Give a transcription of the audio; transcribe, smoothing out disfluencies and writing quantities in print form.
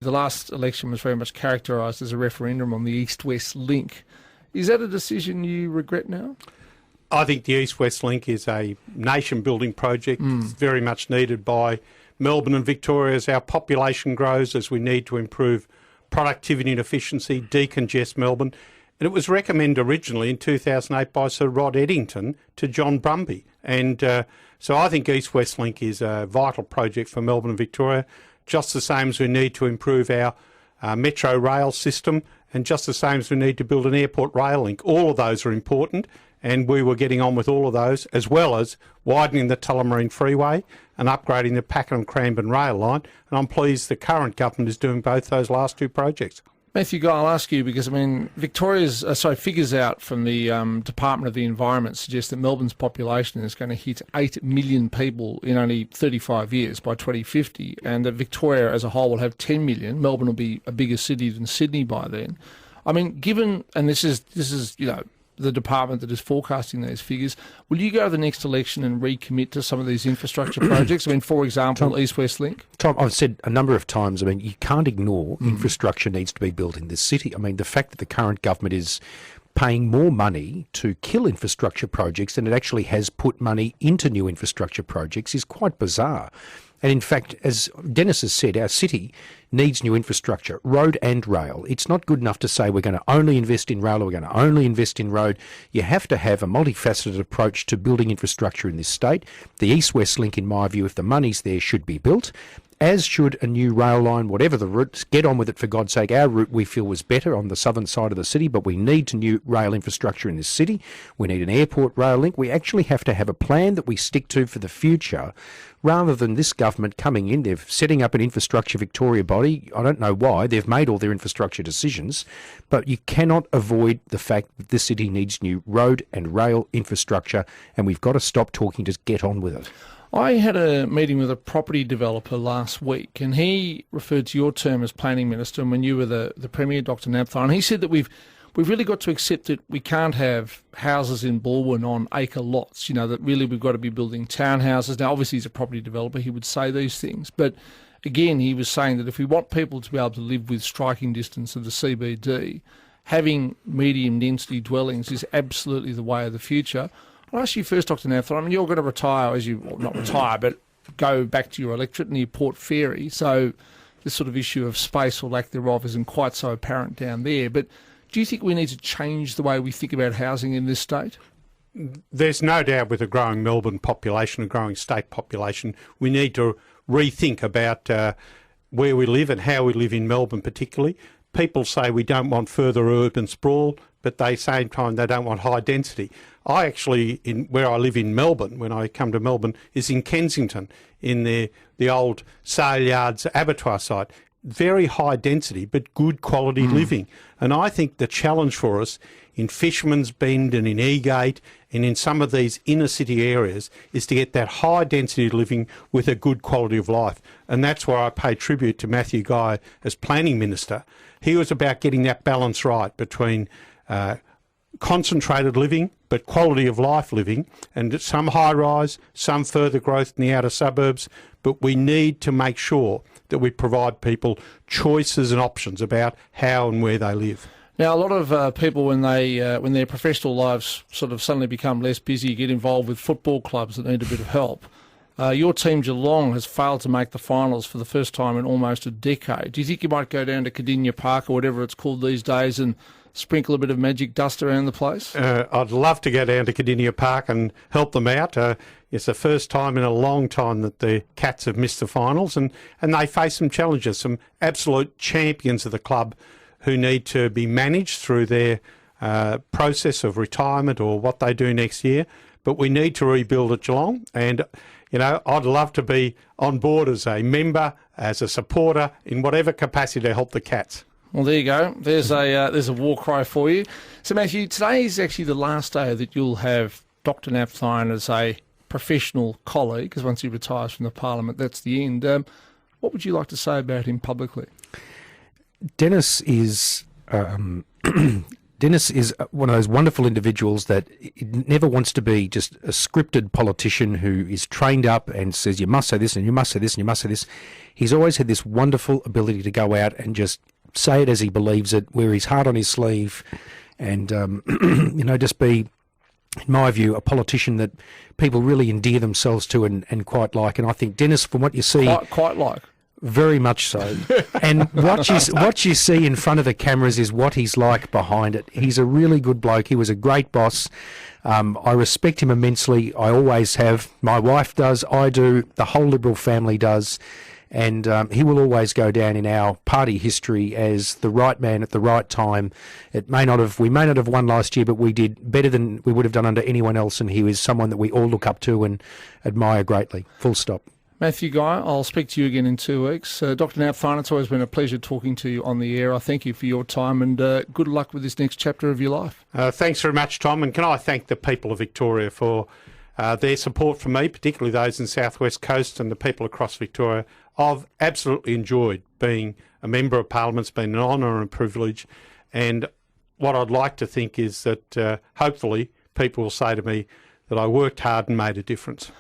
the last election was very much characterised as a referendum on the East-West link. Is that a decision you regret now? I think the East-West link is a nation-building project. It's very much needed by Melbourne and Victoria as our population grows, as we need to improve productivity and efficiency, decongest Melbourne. And it was recommended originally in 2008 by Sir Rod Eddington to John Brumby. And so I think East-West link is a vital project for Melbourne and Victoria, just the same as we need to improve our metro rail system, and just the same as we need to build an airport rail link. All of those are important, and we were getting on with all of those, as well as widening the Tullamarine Freeway and upgrading the Pakenham-Cranbourne rail line. And I'm pleased the current government is doing both those last two projects. Matthew Guy, I'll ask you because, Victoria's figures out from the Department of the Environment suggest that Melbourne's population is going to hit 8 million people in only 35 years by 2050, and that Victoria as a whole will have 10 million. Melbourne will be a bigger city than Sydney by then. Given, and this is the department that is forecasting these figures, will you go to the next election and recommit to some of these infrastructure projects? For example, East-West link? Tom, I've said a number of times, you can't ignore infrastructure needs to be built in this city. The fact that the current government is paying more money to kill infrastructure projects than it actually has put money into new infrastructure projects is quite bizarre. And in fact, as Dennis has said, our city needs new infrastructure, road and rail. It's not good enough to say we're going to only invest in rail or we're going to only invest in road. You have to have a multifaceted approach to building infrastructure in this state. The East-West link, in my view, if the money's there, should be built, as should a new rail line, whatever the route. Get on with it, for God's sake. Our route, we feel, was better on the southern side of the city, but we need new rail infrastructure in this city. We need an airport rail link. We actually have to have a plan that we stick to for the future, rather than this government coming in. They're setting up an Infrastructure Victoria body. I don't know why. They've made all their infrastructure decisions, but you cannot avoid the fact that this city needs new road and rail infrastructure, and we've got to stop talking, just get on with it. I had a meeting with a property developer last week, and he referred to your term as planning minister, and when you were the Premier, Dr Nabthar, and he said that we've really got to accept that we can't have houses in Balwyn on acre lots, that really we've got to be building townhouses. Now, obviously, he's a property developer, he would say these things, but again, he was saying that if we want people to be able to live with striking distance of the CBD, having medium density dwellings is absolutely the way of the future. I'll ask you first, Dr Nabthar. You're going to retire, not retire, but go back to your electorate near Port Fairy, so this sort of issue of space or lack thereof isn't quite so apparent down there. But do you think we need to change the way we think about housing in this state? There's no doubt with a growing Melbourne population, a growing state population, we need to rethink about where we live and how we live in Melbourne particularly. People say we don't want further urban sprawl, but at the same time they don't want high density. I actually, where I live in Melbourne, when I come to Melbourne, is in Kensington, in the old Sale Yards abattoir site. Very high density, but good quality living. And I think the challenge for us in Fisherman's Bend and in Eagate and in some of these inner city areas is to get that high density living with a good quality of life. And that's why I pay tribute to Matthew Guy as Planning Minister. He was about getting that balance right between concentrated living, but quality of life living, and some high rise, some further growth in the outer suburbs. But we need to make sure that we provide people choices and options about how and where they live. Now, a lot of people, when their professional lives sort of suddenly become less busy, get involved with football clubs that need a bit of help. Your team, Geelong, has failed to make the finals for the first time in almost a decade. Do you think you might go down to Cardinia Park or whatever it's called these days and sprinkle a bit of magic dust around the place? I'd love to go down to Cardinia Park and help them out. It's the first time in a long time that the Cats have missed the finals, and they face some challenges, some absolute champions of the club who need to be managed through their process of retirement or what they do next year. But we need to rebuild at Geelong, and I'd love to be on board as a member, as a supporter, in whatever capacity to help the Cats. Well, there you go. There's a war cry for you. So, Matthew, today is actually the last day that you'll have Dr Nabthar as a professional colleague, because once he retires from the Parliament, that's the end. What would you like to say about him publicly? Dennis is Dennis is one of those wonderful individuals that never wants to be just a scripted politician who is trained up and says, you must say this and you must say this and you must say this. He's always had this wonderful ability to go out and just say it as he believes it, wear his heart on his sleeve, and, just be, in my view, a politician that people really endear themselves to and quite like. And I think Dennis, from what you see... Quite like. Very much so. And what you see in front of the cameras is what he's like behind it. He's a really good bloke. He was a great boss. I respect him immensely. I always have. My wife does. I do. The whole Liberal family does. And he will always go down in our party history as the right man at the right time. We may not have won last year, but we did better than we would have done under anyone else. And he was someone that we all look up to and admire greatly. Full stop. Matthew Guy, I'll speak to you again in 2 weeks. Dr. Nat Tharn, it's always been a pleasure talking to you on the air. I thank you for your time and good luck with this next chapter of your life. Thanks very much, Tom. And can I thank the people of Victoria for their support for me, particularly those in South West Coast and the people across Victoria. I've absolutely enjoyed being a Member of Parliament. It's been an honour and a privilege. And what I'd like to think is that hopefully people will say to me that I worked hard and made a difference.